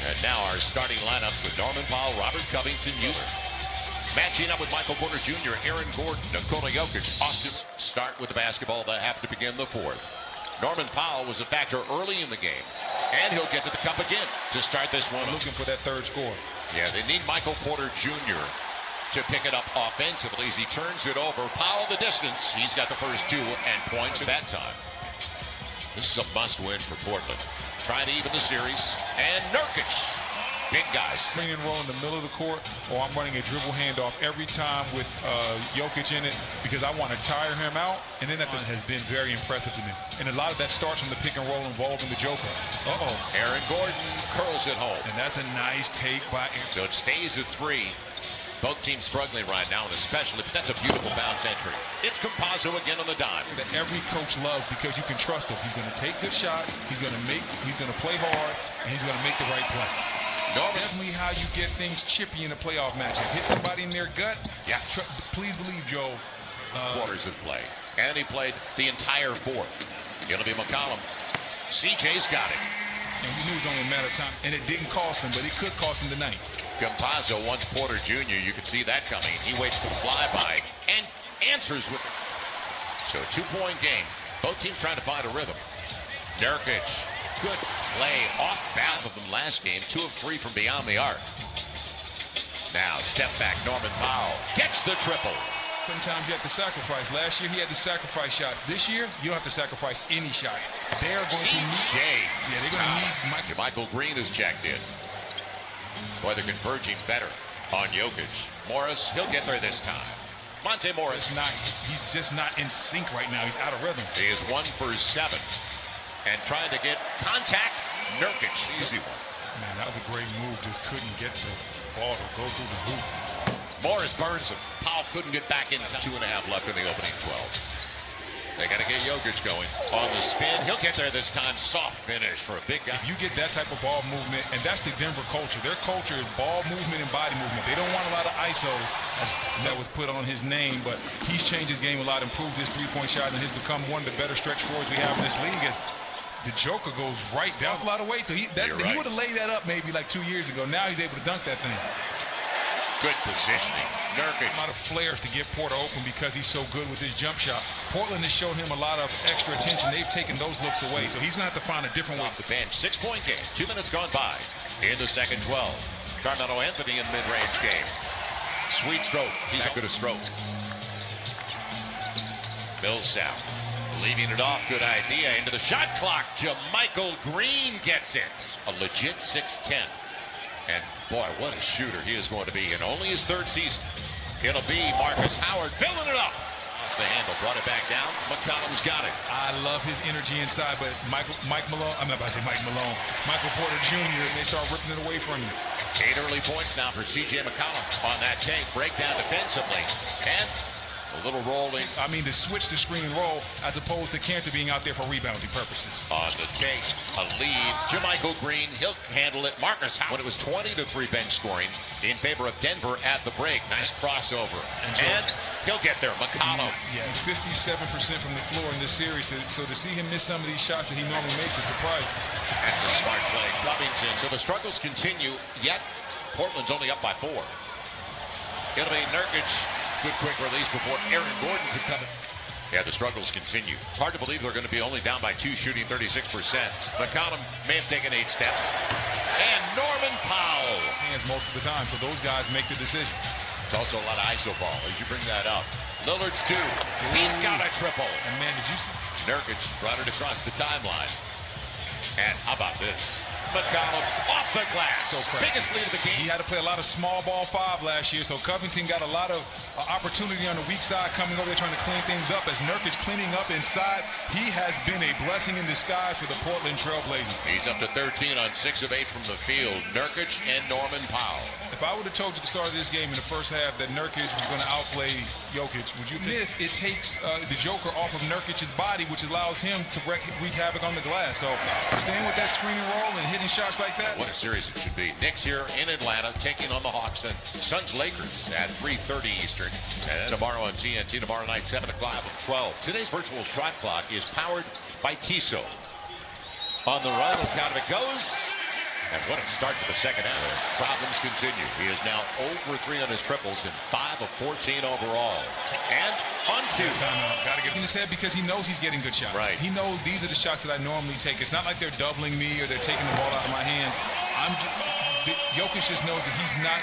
And now our starting lineup with Norman Powell, Robert Covington, Euler. Matching up with Michael Porter Jr., Aaron Gordon, Nikola Jokic. Austin start with the basketball. They have to begin the fourth. Norman Powell was a factor early in the game. And he'll get to the cup again to start this one. Looking for that third score. Yeah, they need Michael Porter Jr. to pick it up offensively as he turns it over. Powell the distance. He's got the first two and points at that time. This is a must-win for Portland. Trying to even the series. And Nurkic. Big guys. Screen and roll in the middle of the court, or I'm running a dribble handoff every time with Jokic in it because I want to tire him out. And then that has been very impressive to me. And a lot of that starts from the pick and roll involving the Joker. Aaron Gordon curls it home. And that's a nice take by Aaron. So it stays at 3. Both teams struggling right now, and especially, but that's a beautiful bounce entry. It's Campazzo again on the dime. That every coach loves because you can trust him. He's going to take good shots. He's going to play hard, and he's going to make the right play. Definitely how you get things chippy in a playoff matchup. Hit somebody in their gut. Yes. Please believe, Joe. Quarters of play. And he played the entire fourth. It'll be McCollum. CJ's got it. And we knew it was only a matter of time. And it didn't cost him, but it could cost him tonight. Campazzo wants Porter Jr. You could see that coming. He waits for the flyby and answers with it. So 2-point game. Both teams trying to find a rhythm. Nurkic. Good play off bounds of them last game. 2 of 3 from beyond the arc. Now step back Norman Powell. Gets the triple. Sometimes you have to sacrifice. Last year he had to sacrifice shots. This year you don't have to sacrifice any shots. They're going to need. Yeah, they're going to need Michael Green is checked in. Boy, they're converging better on Jokic. Morris, he'll get there this time. Monte Morris. He's just not in sync right now. He's out of rhythm. He is 1 for 7. And trying to get contact. Nurkic, easy one. Man, that was a great move. Just couldn't get the ball to go through the hoop. Morris burns him. Powell couldn't get back in. 2.5 left in the opening 12. They got to get Jokic going. On the spin, he'll get there this time. Soft finish for a big guy. If you get that type of ball movement, and that's the Denver culture. Their culture is ball movement and body movement. They don't want a lot of ISOs, as that was put on his name, but he's changed his game a lot, improved his three-point shot, and has become one of the better stretch fours we have in this league. As the Joker goes right down a lot of weight, so he would have laid that up maybe like 2 years ago. Now he's able to dunk that thing. Good positioning. Nurkic. A lot of flares to get Porter open because he's so good with his jump shot. Portland has shown him a lot of extra attention. They've taken those looks away, so he's going to have to find a different way. Off the bench, 6-point game. 2 minutes gone by in the second 12. Carmelo Anthony in mid-range game. Sweet stroke. He's a good stroke. Millsap leading it off. Good idea. Into the shot clock. Michael Green gets it. A legit 6'10". And boy, what a shooter he is going to be in only his 3rd season. It'll be Marcus Howard filling it up. Lost the handle, brought it back down. McCollum's got it. I love his energy inside, but Michael Porter Jr., they start ripping it away from him. 8 early points now for C.J. McCollum on that take. Breakdown defensively. And a little rolling. I mean, to switch to screen and roll as opposed to Cantor being out there for rebounding purposes. On the take, a lead. Michael Green, he'll handle it. Marcus Howard. It was 20-3 bench scoring in favor of Denver at the break. Nice crossover. And he'll get there. McCollum. Yeah, he's 57% from the floor in this series. So to see him miss some of these shots that he normally makes is surprising. That's a smart play. Covington. So the struggles continue, yet Portland's only up by 4. It'll be Nurkic. Good quick release before Aaron Gordon could come in. Yeah, the struggles continue. It's hard to believe they're going to be only down by 2, shooting 36%. McCollum may have taken 8 steps. And Norman Powell. Hands most of the time, so those guys make the decisions. It's also a lot of ISO ball as you bring that up. Lillard's due. He's got a triple. And man, did you see? Nurkic brought it across the timeline. And how about this? McCollum off the glass. So biggest lead of the game. He had to play a lot of small ball 5 last year, so Covington got a lot of opportunity on the weak side coming over there trying to clean things up. As Nurkic cleaning up inside, he has been a blessing in disguise for the Portland Trailblazers. He's up to 13 on 6 of 8 from the field. Nurkic and Norman Powell. If I would have told you at the start of this game in the first half that Nurkic was going to outplay Jokic, would you think? It takes the Joker off of Nurkic's body, which allows him to wreak havoc on the glass. So staying with that screen and roll and hitting shots like that. What a series it should be. Knicks here in Atlanta taking on the Hawks, and Suns-Lakers at 3:30 Eastern. And tomorrow on TNT, tomorrow night, 7 o'clock at 12. Today's virtual shot clock is powered by Tissot. On the run, the count of it goes. And what a start to the second half. Problems continue. He is now 0 for 3 on his triples and 5 of 14 overall. And onto. Timeout. Got to get in his head because he knows he's getting good shots. Right. He knows these are the shots that I normally take. It's not like they're doubling me or they're taking the ball out of my hands. Jokic just knows that he's not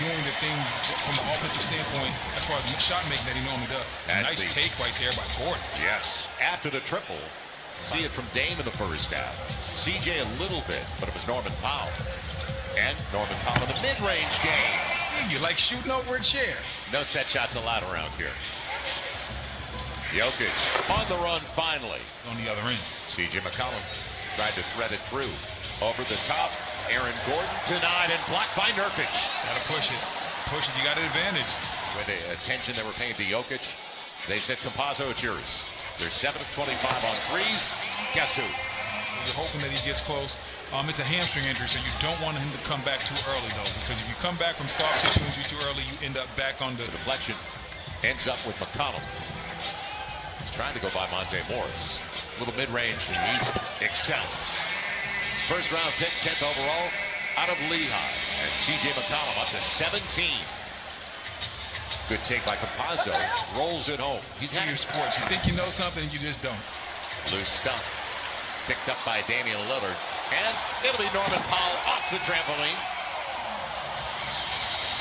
doing the things from an offensive standpoint as far as shot making that he normally does. Nice take right there by Gordon. Yes. After the triple, see it from Dame in the first half. CJ a little bit, but it was Norman Powell. And Norman Powell in the mid-range game. You like shooting over and share. No set shots allowed around here. Jokic on the run finally. On the other end. CJ McCollum tried to thread it through. Over the top. Aaron Gordon denied and blocked by Nurkic. Gotta push it. Push it. You got an advantage. With the attention they were paying to Jokic, they said, Campazzo, it's yours. They're 7 of 25 on threes. Guess who? You're hoping that he gets close. It's a hamstring injury, so you don't want him to come back too early, though, because if you come back from soft tissue injury too early, you end up back on the deflection. Ends up with McConnell. He's trying to go by Monte Morris. Little mid-range, and he excels. First round pick, 10th overall, out of Lehigh. And C.J. McCollum up to 17. Good take by Campazzo. Rolls it home. He's had your sports. You think you know something, you just don't. Loose stuff. Picked up by Damian Lillard. And it'll be Norman Powell off the trampoline.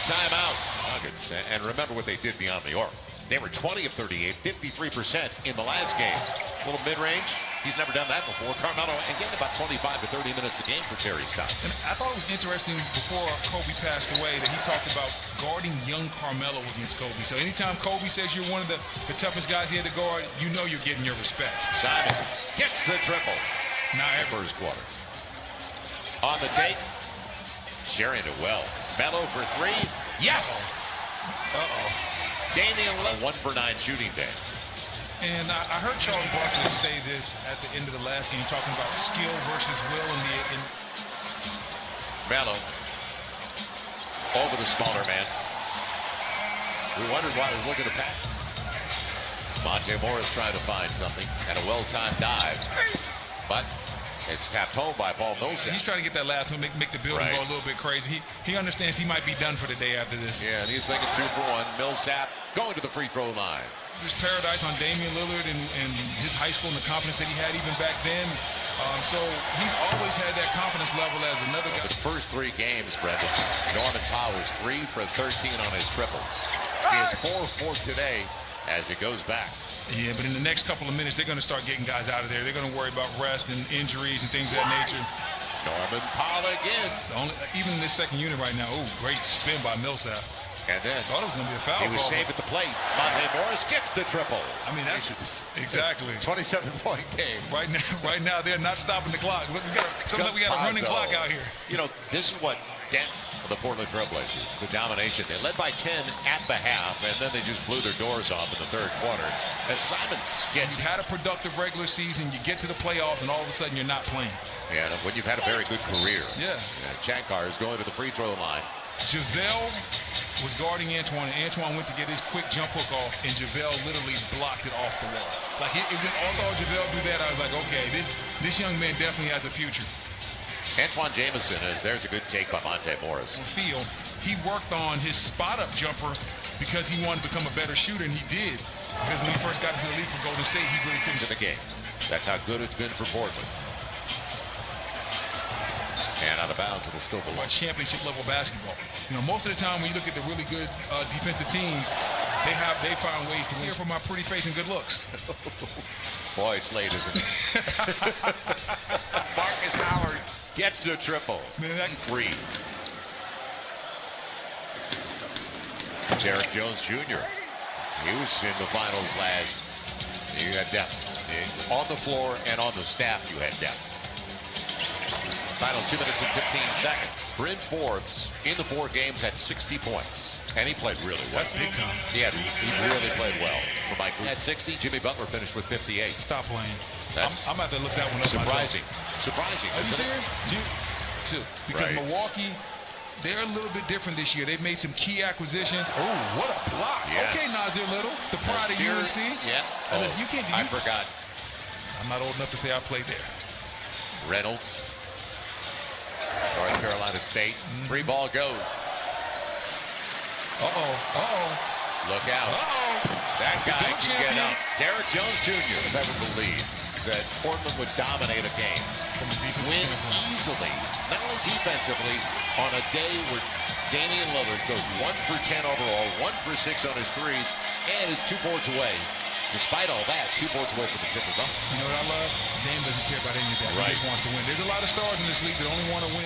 Timeout. Nuggets. And remember what they did beyond the arc. They were 20 of 38, 53% in the last game. Little mid-range. He's never done that before. Carmelo, again, about 25 to 30 minutes a game for Terry Stotts. And I thought it was interesting before Kobe passed away that he talked about guarding young Carmelo against Kobe. So anytime Kobe says you're one of the toughest guys he had to guard, you know you're getting your respect. Simons gets the triple. Now first quarter. On the take, sharing it well. Melo for 3. Yes! Uh-oh. Damian Lillard, 1 for 9 shooting day. And I heard Charles Barkley say this at the end of the last game, talking about skill versus will in Melo over the smaller man. We wondered why he was looking to pass. Monte Morris trying to find something and a well-timed dive, but it's tapped home by Paul Millsap. He's trying to get that last one, make the building go a little bit crazy. He understands he might be done for the day after this. Yeah, and he's thinking 2 for 1. Millsap going to the free throw line. There's paradise on Damian Lillard and his high school and the confidence that he had even back then. So he's always had that confidence level as another guy. The first 3 games, Brendan, Norman Powell is 3 for 13 on his triples. He is 4 for today as it goes back. Yeah, but in the next couple of minutes, they're going to start getting guys out of there. They're going to worry about rest and injuries and things of that nature. Norman Powell again. Even in this second unit right now, right spin by Millsap. And then thought it was going to be a foul. He was saved at the plate. Monte Morris gets the triple. I mean, that's exactly 27-point game. Right now, they're not stopping the clock. We got a running clock out here. You know, this is what dent the Portland Trailblazers, the domination. They led by 10 at the half, and then they just blew their doors off in the third quarter. As Simons gets. You've had a productive regular season. You get to the playoffs, and all of a sudden, you're not playing. Yeah, when you've had a very good career. Yeah. Shankar is going to the free throw line. JaVale was guarding Antoine, and Antoine went to get his quick jump hook off, and JaVale literally blocked it off the wall. Like, when I saw JaVale do that, I was like, okay, this young man definitely has a future. Antoine Jamison, there's a good take by Monte Morris. He worked on his spot-up jumper because he wanted to become a better shooter, and he did. Because when he first got into the league for Golden State, he really couldn't. To the game. That's how good it's been for Portland. And out of bounds, it'll still belong. Championship-level basketball. You know, most of the time when you look at the really good defensive teams, they find ways to win. Here for my pretty face and good looks. Boy, it's late, isn't it? Marcus Howard gets the triple. Man, 3. Derek Jones Jr. He was in the finals last. You had depth. On the floor and on the staff, you had depth. Final 2 minutes and 15 seconds. Bryn Forbes in the 4 games had 60 points. And he played really well. That's big time. He really played well. For Mike at 60, Jimmy Butler finished with 58. Stop playing. I'm about to look that one up surprising. myself. Surprising. Are you serious? Two. Because Milwaukee, they're a little bit different this year. They've made some key acquisitions. Oh, what a block. Yes. Okay, Nasir Little, the pride of UNC. Yeah. I forgot. I'm not old enough to say I played there. Reynolds. North Carolina State. 3-ball go. Look out. That guy can get up. Derrick Jones Jr. never believed that Portland would dominate a game. Win easily, not only defensively, on a day where Damian Lillard goes 1 for 10 overall, 1 for 6 on his threes, and is 2 boards away. Despite all that, 2 boards away from the Clippers. You know what I love? Dame doesn't care about any of that. Right. He just wants to win. There's a lot of stars in this league that only want to win.